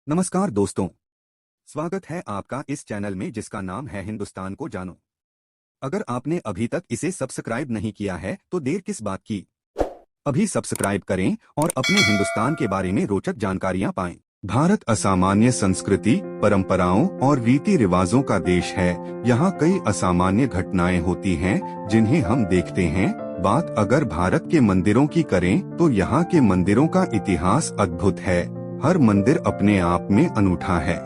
नमस्कार दोस्तों, स्वागत है आपका इस चैनल में जिसका नाम है हिंदुस्तान को जानो। अगर आपने अभी तक इसे सब्सक्राइब नहीं किया है तो देर किस बात की, अभी सब्सक्राइब करें और अपने हिंदुस्तान के बारे में रोचक जानकारियां पाएं। भारत असामान्य संस्कृति, परंपराओं और रीति रिवाजों का देश है। यहाँ कई असामान्य घटनाएं होती हैं जिन्हें हम देखते हैं। बात अगर भारत के मंदिरों की करें तो यहाँ के मंदिरों का इतिहास अद्भुत है। हर मंदिर अपने आप में अनूठा है।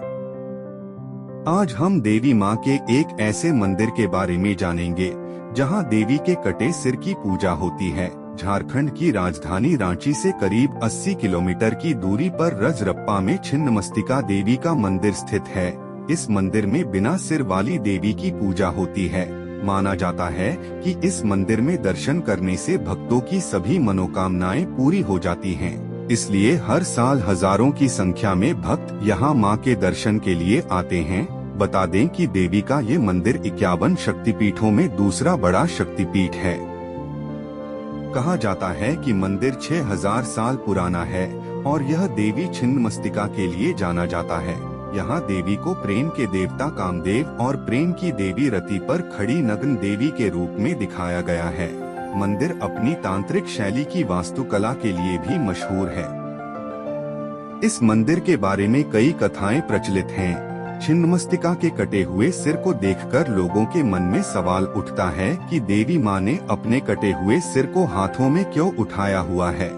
आज हम देवी माँ के एक ऐसे मंदिर के बारे में जानेंगे जहाँ देवी के कटे सिर की पूजा होती है। झारखंड की राजधानी रांची से करीब 80 किलोमीटर की दूरी पर रजरप्पा में छिन्नमस्तिका देवी का मंदिर स्थित है। इस मंदिर में बिना सिर वाली देवी की पूजा होती है। माना जाता है कि इस मंदिर में दर्शन करने से भक्तों की सभी मनोकामनाएं पूरी हो जाती हैं। इसलिए हर साल हजारों की संख्या में भक्त यहाँ माँ के दर्शन के लिए आते हैं। बता दें कि देवी का ये मंदिर 51 शक्तिपीठों में दूसरा बड़ा शक्तिपीठ है। कहा जाता है कि मंदिर 6000 साल पुराना है और यह देवी छिन्नमस्तिका के लिए जाना जाता है। यहाँ देवी को प्रेम के देवता कामदेव और प्रेम की देवी रति पर खड़ी नग्न देवी के रूप में दिखाया गया है। मंदिर अपनी तांत्रिक शैली की वास्तुकला के लिए भी मशहूर है। इस मंदिर के बारे में कई कथाएं प्रचलित हैं। छिन्नमस्तिका के कटे हुए सिर को देखकर लोगों के मन में सवाल उठता है कि देवी माँ ने अपने कटे हुए सिर को हाथों में क्यों उठाया हुआ है।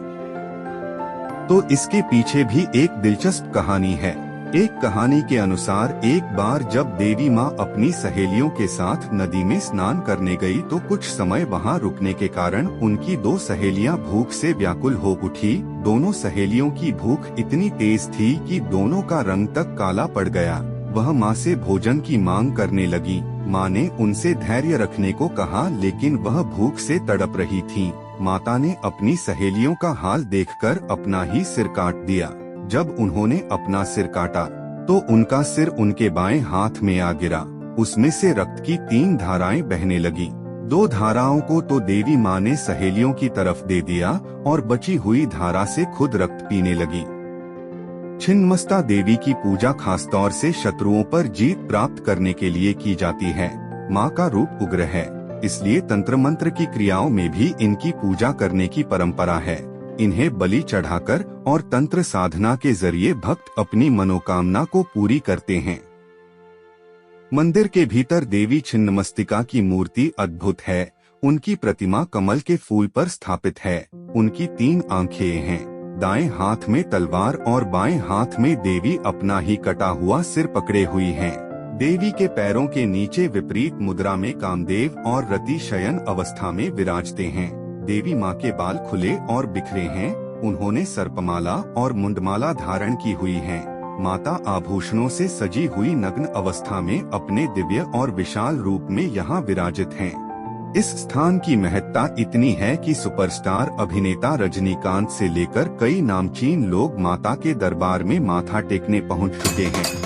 तो इसके पीछे भी एक दिलचस्प कहानी है। एक कहानी के अनुसार एक बार जब देवी माँ अपनी सहेलियों के साथ नदी में स्नान करने गई तो कुछ समय वहाँ रुकने के कारण उनकी 2 सहेलियाँ भूख से व्याकुल हो उठी। दोनों सहेलियों की भूख इतनी तेज थी कि दोनों का रंग तक काला पड़ गया। वह माँ से भोजन की मांग करने लगी। माँ ने उनसे धैर्य रखने को कहा, लेकिन वह भूख से तड़प रही थी। माता ने अपनी सहेलियों का हाल देखकर अपना ही सिर काट दिया। जब उन्होंने अपना सिर काटा तो उनका सिर उनके बाएं हाथ में आ गिरा। उसमें से रक्त की 3 धाराएं बहने लगी। 2 धाराओं को तो देवी माँ ने सहेलियों की तरफ दे दिया और बची हुई धारा से खुद रक्त पीने लगी। छिन्नमस्ता देवी की पूजा खासतौर से शत्रुओं पर जीत प्राप्त करने के लिए की जाती है। माँ का रूप उग्र है, इसलिए तंत्र मंत्र की क्रियाओं में भी इनकी पूजा करने की परंपरा है। इन्हें बलि चढ़ाकर और तंत्र साधना के जरिए भक्त अपनी मनोकामना को पूरी करते हैं। मंदिर के भीतर देवी छिन्नमस्तिका की मूर्ति अद्भुत है। उनकी प्रतिमा कमल के फूल पर स्थापित है। उनकी 3 आंखें हैं। दाएं हाथ में तलवार और बाएं हाथ में देवी अपना ही कटा हुआ सिर पकड़े हुई हैं। देवी के पैरों के नीचे विपरीत मुद्रा में कामदेव और रति शयन अवस्था में विराजते हैं। देवी माँ के बाल खुले और बिखरे हैं। उन्होंने सर्पमाला और मुंडमाला धारण की हुई है। माता आभूषणों से सजी हुई नग्न अवस्था में अपने दिव्य और विशाल रूप में यहाँ विराजित हैं। इस स्थान की महत्ता इतनी है कि सुपरस्टार अभिनेता रजनीकांत से लेकर कई नामचीन लोग माता के दरबार में माथा टेकने पहुँच चुके हैं।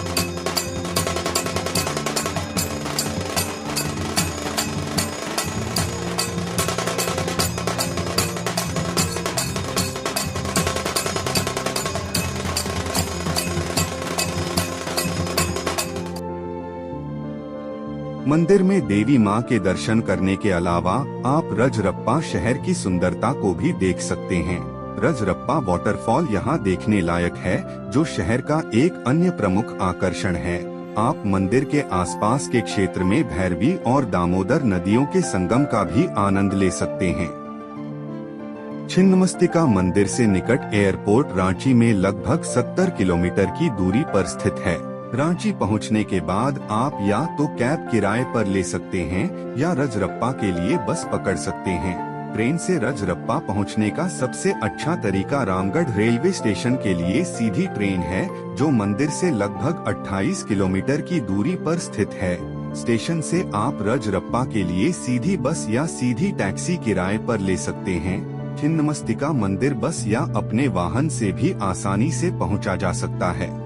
मंदिर में देवी माँ के दर्शन करने के अलावा आप रजरप्पा शहर की सुंदरता को भी देख सकते हैं। रजरप्पा वाटरफॉल यहाँ देखने लायक है, जो शहर का एक अन्य प्रमुख आकर्षण है। आप मंदिर के आसपास के क्षेत्र में भैरवी और दामोदर नदियों के संगम का भी आनंद ले सकते हैं। छिन्नमस्तिका मंदिर से निकट एयरपोर्ट रांची में लगभग 70 किलोमीटर की दूरी पर स्थित है। रांची पहुंचने के बाद आप या तो कैब किराए पर ले सकते हैं या रजरप्पा के लिए बस पकड़ सकते हैं। ट्रेन से रजरप्पा पहुंचने का सबसे अच्छा तरीका रामगढ़ रेलवे स्टेशन के लिए सीधी ट्रेन है, जो मंदिर से लगभग 28 किलोमीटर की दूरी पर स्थित है। स्टेशन से आप रजरप्पा के लिए सीधी बस या सीधी टैक्सी किराए पर ले सकते हैं। छिन्नमस्तिका मंदिर बस या अपने वाहन से भी आसानी से पहुँचा जा सकता है।